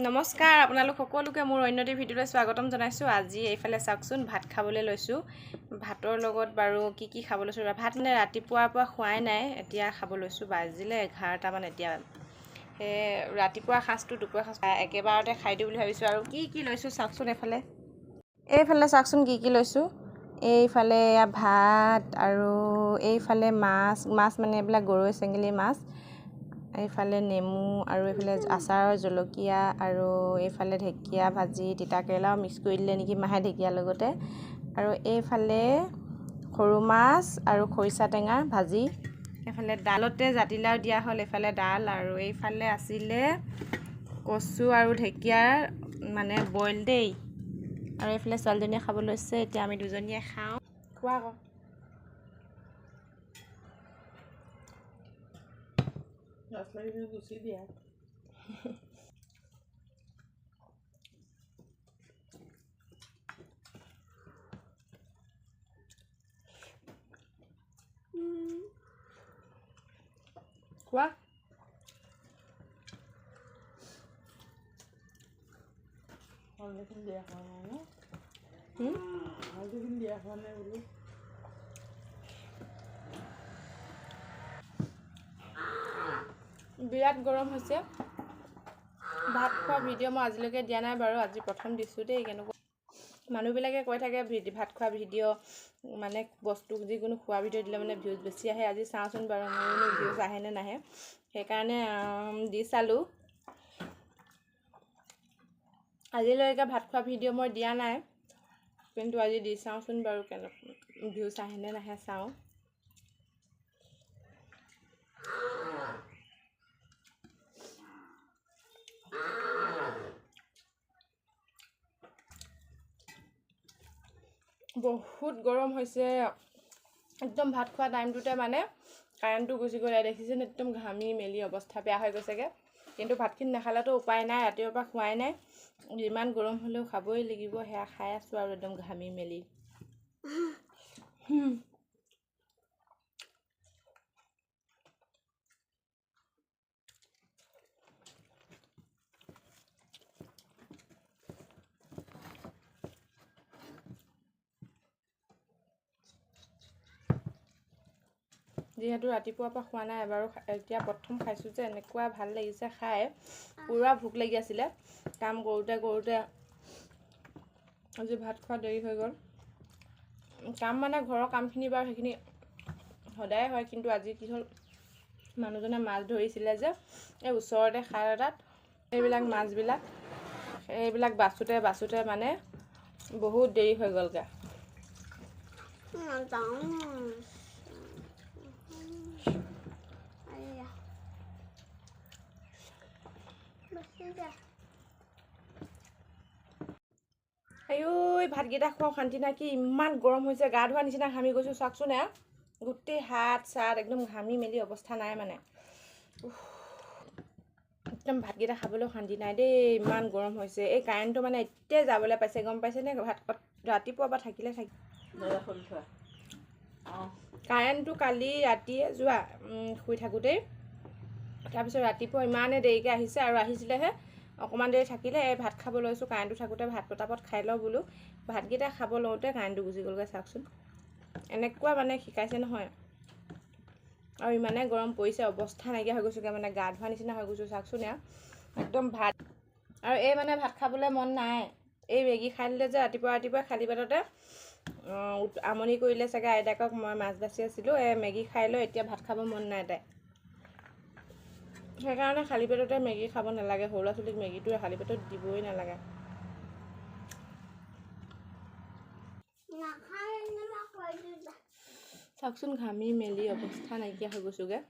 নমস্কাৰ আপোনালোক সকলোকে মোৰ অন্যটি ভিডিঅ'লৈ স্বাগতম জনাইছোঁ। আজি এইফালে চাওকচোন ভাত খাবলৈ লৈছোঁ। ভাতৰ লগত বাৰু কি খাব লৈছোঁ, ভাত মানে ৰাতিপুৱাৰ পৰা খোৱাই নাই, এতিয়া খাব লৈছোঁ। বাজিলে 11টামান। এতিয়া সেই ৰাতিপুৱা সাঁজটো দুপৰীয়া সাঁজ একেবাৰতে খাই দিওঁ বুলি ভাবিছোঁ। আৰু কি লৈছোঁ চাওকচোন। এইফালে চাওকচোন কি লৈছোঁ। এইফালে ভাত আৰু এইফালে মাছ মানে এইবিলাক গৰৈ চেঙেলী মাছ, এইফালে নেমু আৰু এইফালে আচাৰৰ জলকীয়া আৰু এইফালে ঢেকীয়া ভাজি, তিতা কেৰেলাও মিক্স কৰি দিলে নেকি মাহে ঢেকীয়াৰ লগতে। আৰু এইফালে সৰু মাছ আৰু খৰিচা টেঙা ভাজি, এইফালে ডালতে জাতিলাও দিয়া হ'ল, এইফালে ডাল, আৰু এইফালে আছিলে কচু আৰু ঢেকীয়াৰ মানে বইল দেই। আৰু এইফালে ছোৱালীজনীয়ে খাব লৈছে, এতিয়া আমি দুজনীয়ে খাওঁ। খোৱা আকৌ। গুচি দিয়া। খোৱা। বিৰাট গৰম হৈছে। ভাত খোৱা ভিডিঅ' মই আজিলৈকে দিয়া নাই বাৰু, আজি প্ৰথম দিছোঁ দেই। কেনেকুৱা মানুহবিলাকে কৈ থাকে ভাত খোৱা ভিডিঅ' মানে বস্তু যিকোনো খোৱা ভিডিঅ' দিলে মানে ভিউজ বেছি আহে। আজি চাওঁচোন বাৰু মোৰনো ভিউজ আহে নে নাহে, সেইকাৰণে দি চালোঁ। আজিলৈকে ভাত খোৱা ভিডিঅ' মই দিয়া নাই, কিন্তু আজি দি চাওঁচোন বাৰু কেনেকুৱা ভিউজ আহে নে নাহে চাওঁ। বহুত গৰম হৈছে একদম। ভাত খোৱা টাইমটোতে মানে কাৰেণ্টটো গুচি গ'লে, দেখিছেনে একদম ঘামি মেলি অৱস্থা বেয়া হৈ গৈছেগৈ। কিন্তু ভাতখিনি নাখালেতো উপায় নাই, ৰাতিপুৱাৰ পৰা খোৱাই নাই। যিমান গৰম হ'লেও খাবই লাগিব, সেয়া খাই আছোঁ আৰু একদম ঘামি মেলি। যিহেতু ৰাতিপুৱাৰ পৰা খোৱা নাই এবাৰো, এতিয়া প্ৰথম খাইছোঁ যে এনেকুৱা ভাল লাগিছে খাই। পূৰা ভোক লাগি আছিলে কাম কৰোঁতে আজি ভাত খোৱা দেৰি হৈ গ'ল। কাম মানে ঘৰৰ কামখিনি বাৰু সেইখিনি সদায় হয়, কিন্তু আজি কি হ'ল, মানুহজনে মাছ ধৰিছিলে যে এই ওচৰতে খাল এটাত, এইবিলাক মাছবিলাক এইবিলাক বাচোঁতে মানে বহুত দেৰি হৈ গ'লগৈ। ভাতকেইটা খোৱা শান্তি নাই, কি ইমান গৰম হৈছে। গা ধোৱা নিচিনা ঘামি গৈছোঁ চাওকচোন। গোটেই হাত চাত একদম ঘামি মেলি অৱস্থা নাই মানে। একদম ভাতকেইটা খাবলৈও শান্তি নাই দেই, ইমান গৰম হৈছে। এই কাৰেণ্টটো মানে এতিয়াই যাবলৈ পাইছে, গম পাইছেনে? ভাত ৰাতিপুৱাৰ পৰা থাকিলে কাৰেণ্টটো কালি ৰাতিয়ে যোৱা শুই থাকোঁতেই, তাৰপিছত ৰাতিপুৱা ইমানে দেৰিকৈ আহিছে, আৰু আহিছিলেহে অকণমান দেৰি থাকিলে। এই ভাত খাব লৈছোঁ, কাৰেণ্টটো থাকোঁতে ভাত পটাপট খাই লওঁ বোলো। ভাতকেইটা খাব লওঁতে কাৰেণ্টটো গুচি গ'লগৈ চাওকচোন। এনেকুৱা মানে শিকাইছে নহয়, আৰু ইমানে গৰম পৰিছে অৱস্থা নাইকিয়া হৈ গৈছোঁগৈ, মানে গা ধোৱা নিচিনা হৈ গৈছোঁ চাওকচোন। একদম ভাত আৰু এই মানে ভাত খাবলৈ মন নাই। এই মেগী খাই দিলে যে ৰাতিপুৱা খালী পেটতে আমনি কৰিলে চাগে আইতাকক। মই মাছ বাচি আছিলোঁ, এই মেগী খাই লৈ এতিয়া ভাত খাব মন নাই তাই। সেইকাৰণে খালী পেটতে মেগী খাব নালাগে, সৰু ল'ৰা ছোৱালীক মেগীটো খালী পেটত দিবই নালাগে। চাওকচোন ঘামি মেলি অৱস্থা নাইকিয়া হৈ গৈছোঁগৈ।